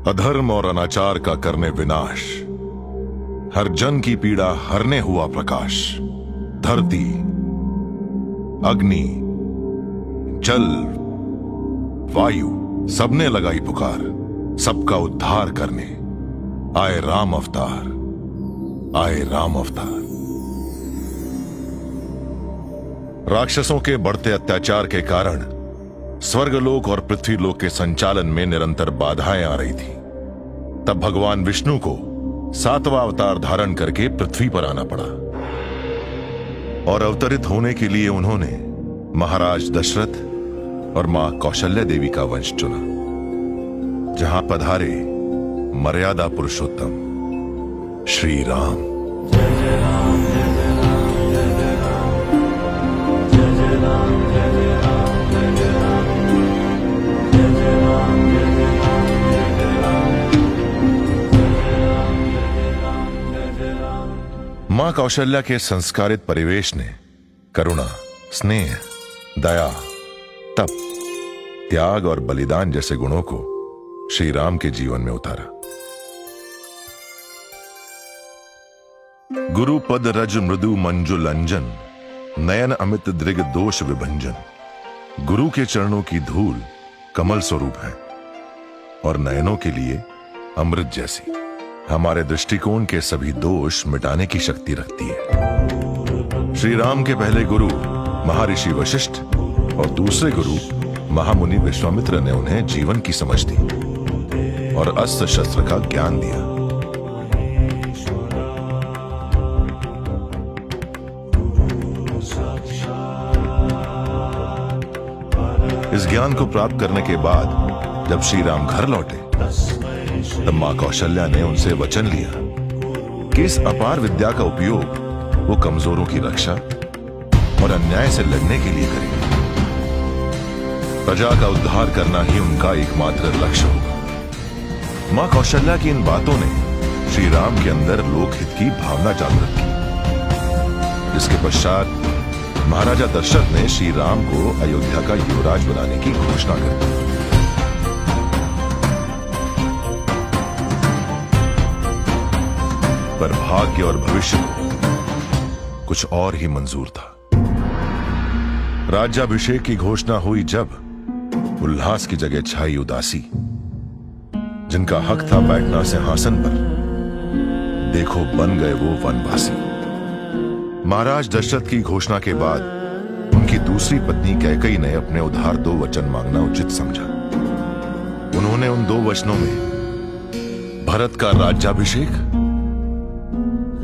अधर्म और अनाचार का करने विनाश, हर जन की पीड़ा हरने हुआ प्रकाश। धरती, अग्नि, जल, वायु सबने लगाई पुकार, सबका उद्धार करने आए राम अवतार, आए राम अवतार। राक्षसों के बढ़ते अत्याचार के कारण स्वर्गलोक और पृथ्वीलोक के संचालन में निरंतर बाधाएं आ रही थी। तब भगवान विष्णु को 7वां अवतार धारण करके पृथ्वी पर आना पड़ा और अवतरित होने के लिए उन्होंने महाराज दशरथ और मां कौशल्या देवी का वंश चुना। जहां पधारे मर्यादा पुरुषोत्तम श्री राम। जय जय राम, जय जय राम, जय जय राम, जय जय राम, जय जय राम, जय जय राम, जय जय राम, जय जय राम, जय जय राम। मां कौशल्या के संस्कारित परिवेश ने करुणा, स्नेह, दया, तप, त्याग और बलिदान जैसे गुणों को श्री राम के जीवन में उतारा। गुरु पद रज मृदु मंजुल अंजन, नयन अमित दृग दोष विभंजन। गुरु के चरणों की धूल कमल स्वरूप है और नयनों के लिए अमृत जैसी हमारे दृष्टिकोण के सभी दोष मिटाने की शक्ति रखती है। श्री राम के पहले गुरु महर्षि वशिष्ठ और दूसरे गुरु महामुनि विश्वामित्र ने उन्हें जीवन की समझ दी और अस्त्र शस्त्र का ज्ञान दिया। इस ज्ञान को प्राप्त करने के बाद जब श्री राम घर लौटे तब मां कौशल्या ने उनसे वचन लिया कि इस अपार विद्या का उपयोग वो कमजोरों की रक्षा और अन्याय से लड़ने के लिए करेंगे। प्रजा का उद्धार करना ही उनका एकमात्र लक्ष्य होगा। मां कौशल्या की इन बातों ने श्री राम के अंदर लोकहित की भावना जागृत की, जिसके पश्चात महाराजा दशरथ ने श्री राम को अयोध्या का युवराज बनाने की घोषणा कर दी। पर भाग्य और भविष्य को कुछ और ही मंजूर था। राज्याभिषेक की घोषणा हुई जब उल्लास की जगह छाई उदासी। जिनका हक था बैठना सिंहासन पर, देखो बन गए वो वनवासी। महाराज दशरथ की घोषणा के बाद उनकी दूसरी पत्नी कैकेयी ने अपने उधार 2 वचन मांगना उचित समझा। उन्होंने उन 2 वचनों में भरत का राज्याभिषेक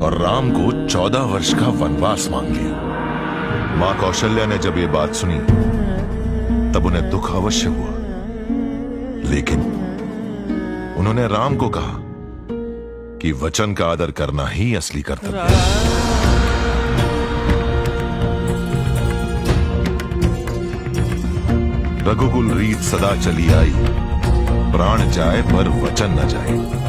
और राम को 14 वर्ष का वनवास मांग लिया। मां कौशल्या ने जब ये बात सुनी तब उन्हें दुख अवश्य हुआ, लेकिन उन्होंने राम को कहा कि वचन का आदर करना ही असली कर्तव्य है। रघुकुल रीत सदा चली आई, प्राण जाए पर वचन न जाए।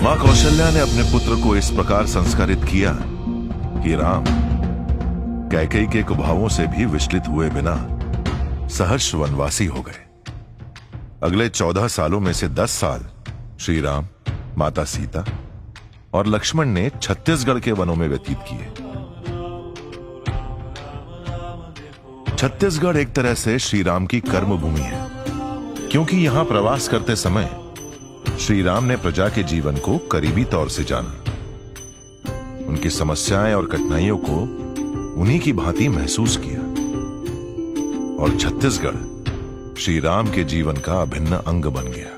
मां कौशल्या ने अपने पुत्र को इस प्रकार संस्कारित किया कि राम कैकेयी के कुभावों से भी विचलित हुए बिना सहर्ष वनवासी हो गए। अगले 14 सालों में से 10 साल श्री राम, माता सीता और लक्ष्मण ने छत्तीसगढ़ के वनों में व्यतीत किए। छत्तीसगढ़ एक तरह से श्री राम की कर्मभूमि है, क्योंकि यहां प्रवास करते समय श्री राम ने प्रजा के जीवन को करीबी तौर से जाना, उनकी समस्याएं और कठिनाइयों को उन्हीं की भांति महसूस किया और छत्तीसगढ़ श्री राम के जीवन का अभिन्न अंग बन गया।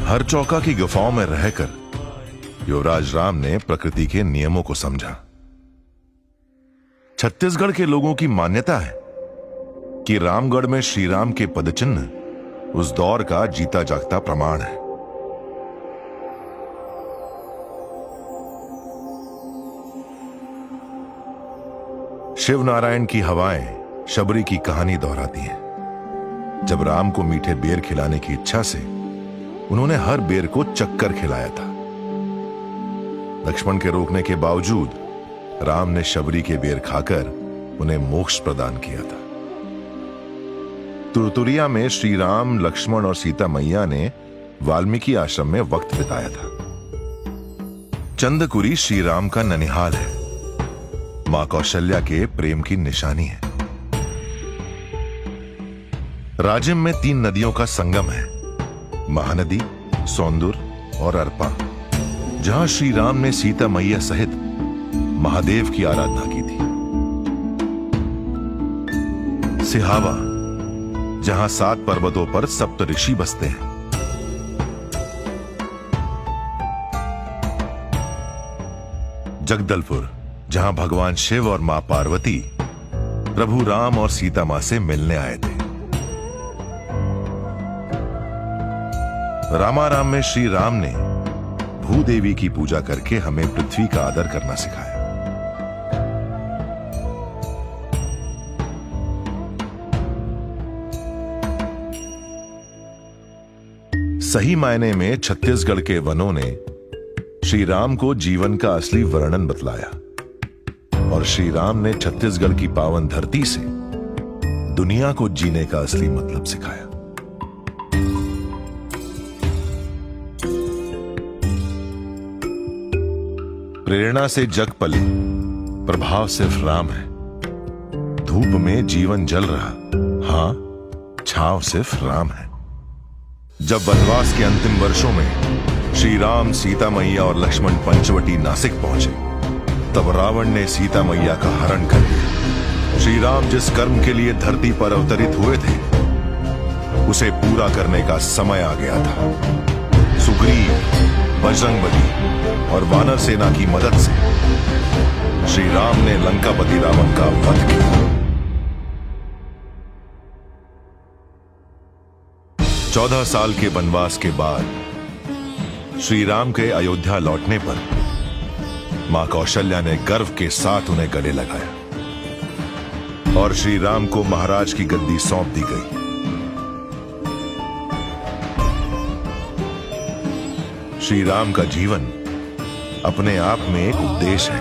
हर चौका की गुफाओं में रहकर युवराज राम ने प्रकृति के नियमों को समझा। छत्तीसगढ़ के लोगों की मान्यता है कि रामगढ़ में श्री राम के पदचिन्ह उस दौर का जीता जागता प्रमाण है। शिव नारायण की हवाएं शबरी की कहानी दोहराती हैं। जब राम को मीठे बेर खिलाने की इच्छा से उन्होंने हर बेर को चक्कर खिलाया था। लक्ष्मण के रोकने के बावजूद राम ने शबरी के बेर खाकर उन्हें मोक्ष प्रदान किया था। तुरतुरिया में श्री राम, लक्ष्मण और सीता मैया ने वाल्मीकि आश्रम में वक्त बिताया था। चंदकुरी श्री राम का ननिहाल है, मां कौशल्या के प्रेम की निशानी है। राजिम में 3 नदियों का संगम है, महानदी, सौंदुर और अर्पा, जहां श्री राम ने सीता मैया सहित महादेव की आराधना की थी। सिहावा, जहां 7 पर्वतों पर सप्त ऋषि बसते हैं। जगदलपुर, जहां भगवान शिव और मां पार्वती प्रभु राम और सीता मां से मिलने आए थे। रामाराम में श्री राम ने भूदेवी की पूजा करके हमें पृथ्वी का आदर करना सिखाया। सही मायने में छत्तीसगढ़ के वनों ने श्री राम को जीवन का असली वर्णन बतलाया और श्री राम ने छत्तीसगढ़ की पावन धरती से दुनिया को जीने का असली मतलब सिखाया। प्रेरणा से जग पले, प्रभाव सिर्फ राम है। धूप में जीवन जल रहा, हां, छांव सिर्फ राम है। जब वनवास के अंतिम वर्षों में श्री राम, सीता मैया और लक्ष्मण पंचवटी नासिक पहुंचे, तब रावण ने सीता मैया का हरण कर दिया। श्री राम जिस कर्म के लिए धरती पर अवतरित हुए थे, उसे पूरा करने का समय आ गया था। सुग्रीव, बजरंगबली और वानर सेना की मदद से श्री राम ने लंकापति रावण का वध किया। 14 साल के वनवास के बाद श्री राम के अयोध्या लौटने पर मां कौशल्या ने गर्व के साथ उन्हें गले लगाया और श्री राम को महाराज की गद्दी सौंप दी गई। श्री राम का जीवन अपने आप में एक उपदेश है।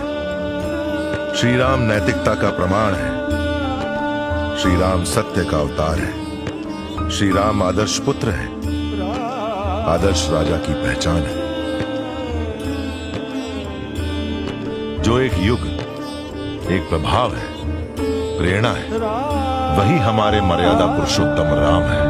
श्री राम नैतिकता का प्रमाण है। श्री राम सत्य का अवतार है। श्री राम आदर्श पुत्र है, आदर्श राजा की पहचान है। जो एक युग, एक प्रभाव है, प्रेरणा है, वही हमारे मर्यादा पुरुषोत्तम राम है।